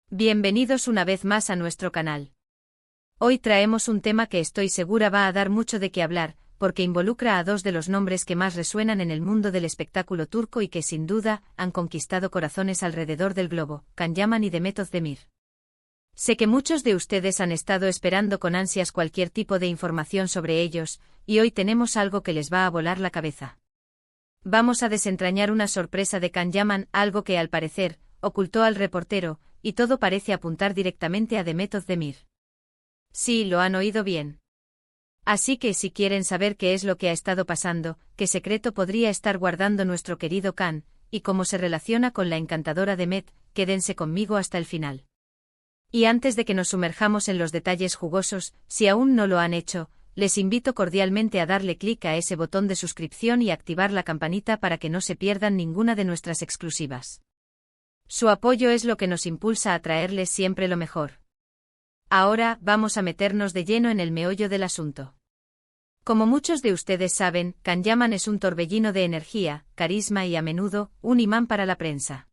Bienvenidos una vez más a nuestro canal. Hoy traemos un tema que estoy segura va a dar mucho de qué hablar, porque involucra a dos de los nombres que más resuenan en el mundo del espectáculo turco y que sin duda han conquistado corazones alrededor del globo, Can Yaman y Demet Özdemir. Sé que muchos de ustedes han estado esperando con ansias cualquier tipo de información sobre ellos, y hoy tenemos algo que les va a volar la cabeza. Vamos a desentrañar una sorpresa de Can Yaman, algo que al parecer ocultó al reportero, y todo parece apuntar directamente a Demet Özdemir. Sí, lo han oído bien. Así que si quieren saber qué es lo que ha estado pasando, qué secreto podría estar guardando nuestro querido Can, y cómo se relaciona con la encantadora Demet, quédense conmigo hasta el final. Y antes de que nos sumerjamos en los detalles jugosos, si aún no lo han hecho, les invito cordialmente a darle clic a ese botón de suscripción y activar la campanita para que no se pierdan ninguna de nuestras exclusivas. Su apoyo es lo que nos impulsa a traerles siempre lo mejor. Ahora, vamos a meternos de lleno en el meollo del asunto. Como muchos de ustedes saben, Can Yaman es un torbellino de energía, carisma y a menudo, un imán para la prensa.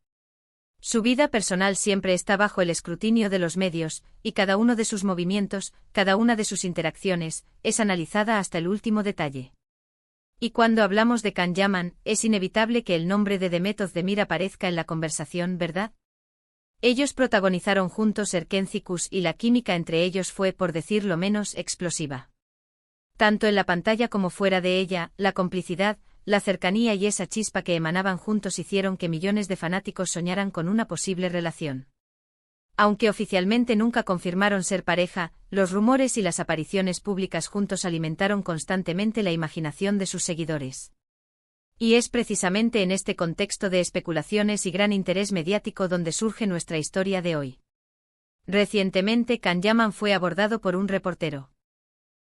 Su vida personal siempre está bajo el escrutinio de los medios, y cada uno de sus movimientos, cada una de sus interacciones, es analizada hasta el último detalle. Y cuando hablamos de Can Yaman, es inevitable que el nombre de Demet Özdemir aparezca en la conversación, ¿verdad? Ellos protagonizaron juntos Erkenci y la química entre ellos fue, por decirlo menos, explosiva. Tanto en la pantalla como fuera de ella, la complicidad, la cercanía y esa chispa que emanaban juntos hicieron que millones de fanáticos soñaran con una posible relación. Aunque oficialmente nunca confirmaron ser pareja, los rumores y las apariciones públicas juntos alimentaron constantemente la imaginación de sus seguidores. Y es precisamente en este contexto de especulaciones y gran interés mediático donde surge nuestra historia de hoy. Recientemente Can Yaman fue abordado por un reportero.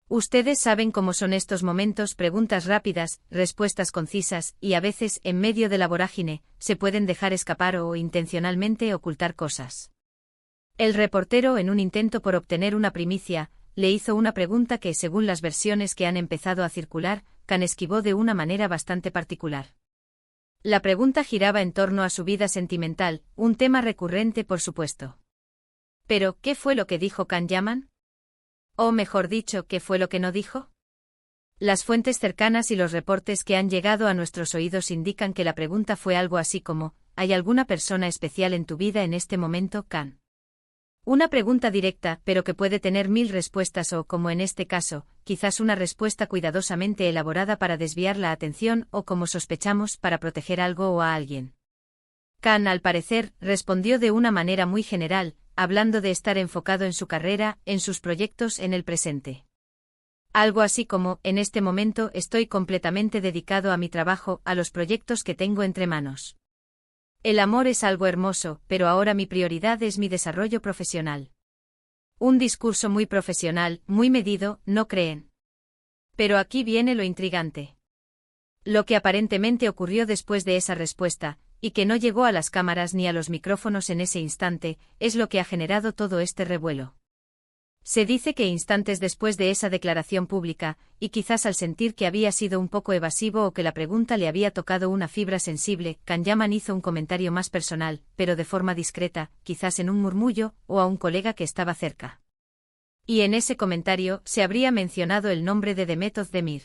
Ustedes saben cómo son estos momentos: preguntas rápidas, respuestas concisas, y a veces, en medio de la vorágine, se pueden dejar escapar o intencionalmente ocultar cosas. El reportero, en un intento por obtener una primicia, le hizo una pregunta que, según las versiones que han empezado a circular, Can esquivó de una manera bastante particular. La pregunta giraba en torno a su vida sentimental, un tema recurrente por supuesto. Pero, ¿qué fue lo que dijo Can Yaman? O mejor dicho, ¿qué fue lo que no dijo? Las fuentes cercanas y los reportes que han llegado a nuestros oídos indican que la pregunta fue algo así como: ¿hay alguna persona especial en tu vida en este momento, Can? Una pregunta directa, pero que puede tener mil respuestas o, como en este caso, quizás una respuesta cuidadosamente elaborada para desviar la atención o, como sospechamos, para proteger algo o a alguien. Can, al parecer, respondió de una manera muy general, hablando de estar enfocado en su carrera, en sus proyectos, en el presente. Algo así como: en este momento estoy completamente dedicado a mi trabajo, a los proyectos que tengo entre manos. El amor es algo hermoso, pero ahora mi prioridad es mi desarrollo profesional. Un discurso muy profesional, muy medido, ¿no creen? Pero aquí viene lo intrigante. Lo que aparentemente ocurrió después de esa respuesta, y que no llegó a las cámaras ni a los micrófonos en ese instante, es lo que ha generado todo este revuelo. Se dice que instantes después de esa declaración pública, y quizás al sentir que había sido un poco evasivo o que la pregunta le había tocado una fibra sensible, Can Yaman hizo un comentario más personal, pero de forma discreta, quizás en un murmullo, o a un colega que estaba cerca. Y en ese comentario se habría mencionado el nombre de Demet Özdemir.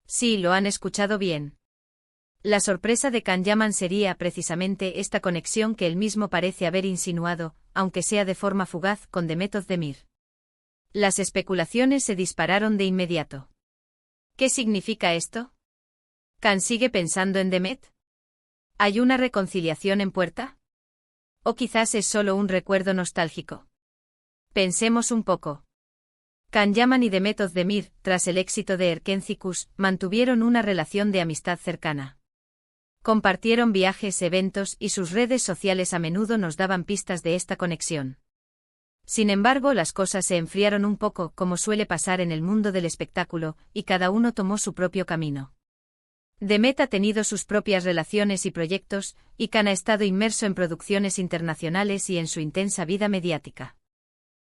Sí, lo han escuchado bien. La sorpresa de Can Yaman sería precisamente esta conexión que él mismo parece haber insinuado, aunque sea de forma fugaz, con Demet Özdemir. Las especulaciones se dispararon de inmediato. ¿Qué significa esto? ¿Can sigue pensando en Demet? ¿Hay una reconciliación en puerta? ¿O quizás es solo un recuerdo nostálgico? Pensemos un poco. Can Yaman y Demet Özdemir, tras el éxito de Erkenci, mantuvieron una relación de amistad cercana. Compartieron viajes, eventos, y sus redes sociales a menudo nos daban pistas de esta conexión. Sin embargo, las cosas se enfriaron un poco, como suele pasar en el mundo del espectáculo, y cada uno tomó su propio camino. Demet ha tenido sus propias relaciones y proyectos, y Can ha estado inmerso en producciones internacionales y en su intensa vida mediática.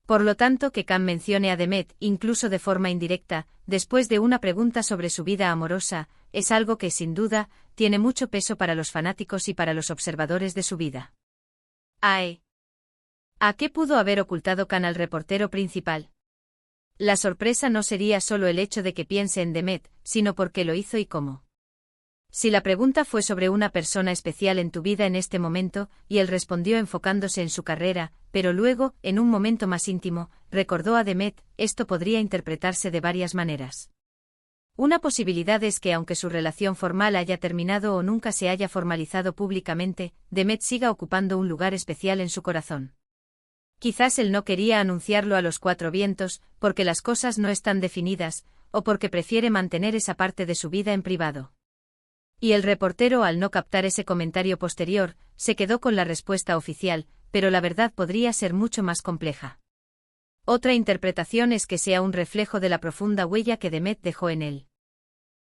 Por lo tanto, que Can mencione a Demet, incluso de forma indirecta, después de una pregunta sobre su vida amorosa, es algo que, sin duda, tiene mucho peso para los fanáticos y para los observadores de su vida. ¡Ay! ¿A qué pudo haber ocultado Khan al reportero principal? La sorpresa no sería solo el hecho de que piense en Demet, sino por qué lo hizo y cómo. Si la pregunta fue sobre una persona especial en tu vida en este momento, y él respondió enfocándose en su carrera, pero luego, en un momento más íntimo, recordó a Demet, esto podría interpretarse de varias maneras. Una posibilidad es que aunque su relación formal haya terminado o nunca se haya formalizado públicamente, Demet siga ocupando un lugar especial en su corazón. Quizás él no quería anunciarlo a los cuatro vientos, porque las cosas no están definidas, o porque prefiere mantener esa parte de su vida en privado. Y el reportero, al no captar ese comentario posterior, se quedó con la respuesta oficial, pero la verdad podría ser mucho más compleja. Otra interpretación es que sea un reflejo de la profunda huella que Demet dejó en él.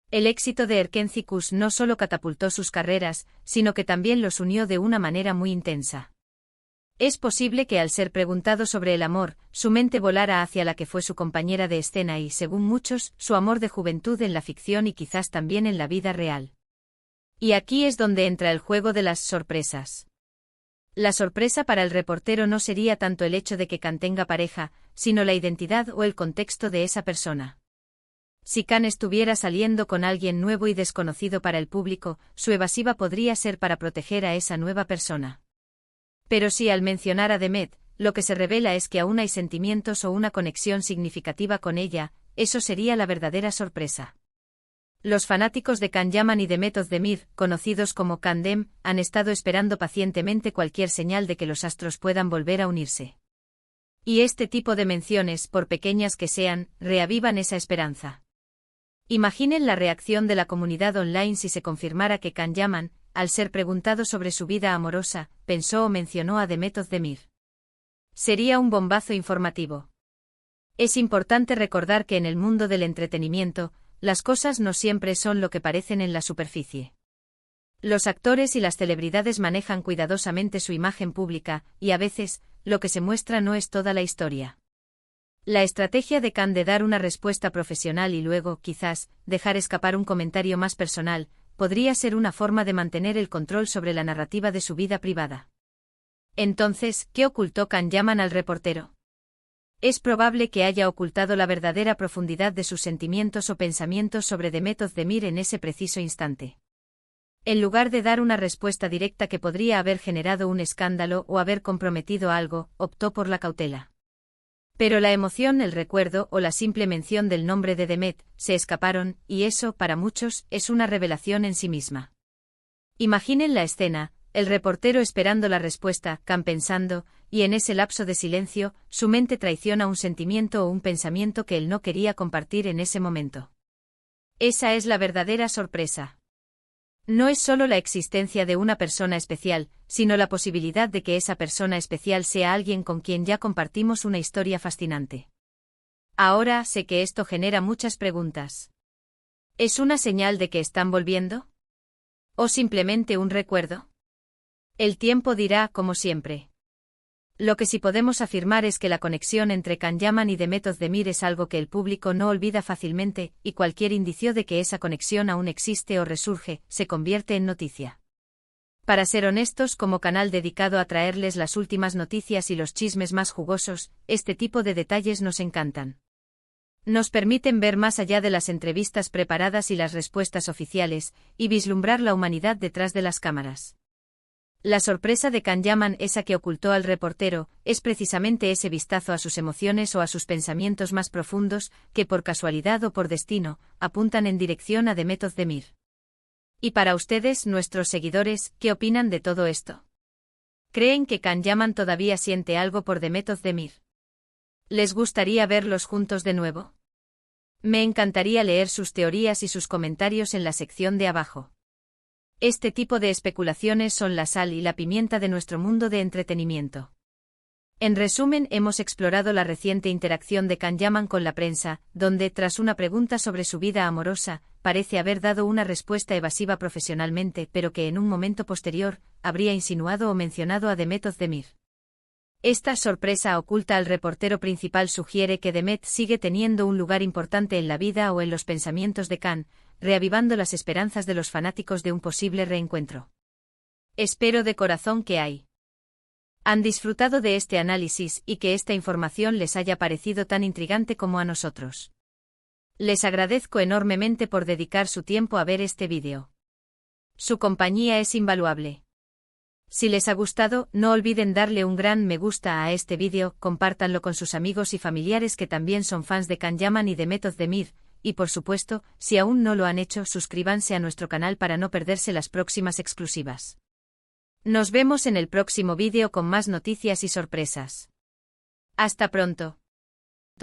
El éxito de Erkenci-Kuş no solo catapultó sus carreras, sino que también los unió de una manera muy intensa. Es posible que al ser preguntado sobre el amor, su mente volara hacia la que fue su compañera de escena y, según muchos, su amor de juventud en la ficción y quizás también en la vida real. Y aquí es donde entra el juego de las sorpresas. La sorpresa para el reportero no sería tanto el hecho de que Khan tenga pareja, sino la identidad o el contexto de esa persona. Si Khan estuviera saliendo con alguien nuevo y desconocido para el público, su evasiva podría ser para proteger a esa nueva persona. Pero si al mencionar a Demet, lo que se revela es que aún hay sentimientos o una conexión significativa con ella, eso sería la verdadera sorpresa. Los fanáticos de Can Yaman y Demet Özdemir, conocidos como Kandem, han estado esperando pacientemente cualquier señal de que los astros puedan volver a unirse. Y este tipo de menciones, por pequeñas que sean, reavivan esa esperanza. Imaginen la reacción de la comunidad online si se confirmara que Can Yaman, al ser preguntado sobre su vida amorosa, pensó o mencionó a Demet Özdemir. Sería un bombazo informativo. Es importante recordar que en el mundo del entretenimiento, las cosas no siempre son lo que parecen en la superficie. Los actores y las celebridades manejan cuidadosamente su imagen pública, y a veces, lo que se muestra no es toda la historia. La estrategia de Khan de dar una respuesta profesional y luego, quizás, dejar escapar un comentario más personal, podría ser una forma de mantener el control sobre la narrativa de su vida privada. Entonces, ¿qué ocultó Can Yaman al reportero? Es probable que haya ocultado la verdadera profundidad de sus sentimientos o pensamientos sobre Demet Özdemir en ese preciso instante. En lugar de dar una respuesta directa que podría haber generado un escándalo o haber comprometido algo, optó por la cautela. Pero la emoción, el recuerdo o la simple mención del nombre de Demet se escaparon, y eso, para muchos, es una revelación en sí misma. Imaginen la escena. El reportero esperando la respuesta, Khan pensando, y en ese lapso de silencio, su mente traiciona un sentimiento o un pensamiento que él no quería compartir en ese momento. Esa es la verdadera sorpresa. No es solo la existencia de una persona especial, sino la posibilidad de que esa persona especial sea alguien con quien ya compartimos una historia fascinante. Ahora sé que esto genera muchas preguntas. ¿Es una señal de que están volviendo? ¿O simplemente un recuerdo? El tiempo dirá, como siempre. Lo que sí podemos afirmar es que la conexión entre Can Yaman y Demet Özdemir es algo que el público no olvida fácilmente, y cualquier indicio de que esa conexión aún existe o resurge, se convierte en noticia. Para ser honestos, como canal dedicado a traerles las últimas noticias y los chismes más jugosos, este tipo de detalles nos encantan. Nos permiten ver más allá de las entrevistas preparadas y las respuestas oficiales, y vislumbrar la humanidad detrás de las cámaras. La sorpresa de Can Yaman, esa que ocultó al reportero, es precisamente ese vistazo a sus emociones o a sus pensamientos más profundos, que por casualidad o por destino, apuntan en dirección a Demet Özdemir. Y para ustedes, nuestros seguidores, ¿qué opinan de todo esto? ¿Creen que Can Yaman todavía siente algo por Demet Özdemir? ¿Les gustaría verlos juntos de nuevo? Me encantaría leer sus teorías y sus comentarios en la sección de abajo. Este tipo de especulaciones son la sal y la pimienta de nuestro mundo de entretenimiento. En resumen, hemos explorado la reciente interacción de Can Yaman con la prensa, donde, tras una pregunta sobre su vida amorosa, parece haber dado una respuesta evasiva profesionalmente, pero que en un momento posterior, habría insinuado o mencionado a Demet Özdemir. Esta sorpresa oculta al reportero principal sugiere que Demet sigue teniendo un lugar importante en la vida o en los pensamientos de Khan, reavivando las esperanzas de los fanáticos de un posible reencuentro. Espero de corazón que hay Han disfrutado de este análisis y que esta información les haya parecido tan intrigante como a nosotros. Les agradezco enormemente por dedicar su tiempo a ver este vídeo. Su compañía es invaluable. Si les ha gustado, no olviden darle un gran me gusta a este vídeo, compártanlo con sus amigos y familiares que también son fans de Kanyaman y de Method de Mir, y por supuesto, si aún no lo han hecho, suscríbanse a nuestro canal para no perderse las próximas exclusivas. Nos vemos en el próximo vídeo con más noticias y sorpresas. Hasta pronto.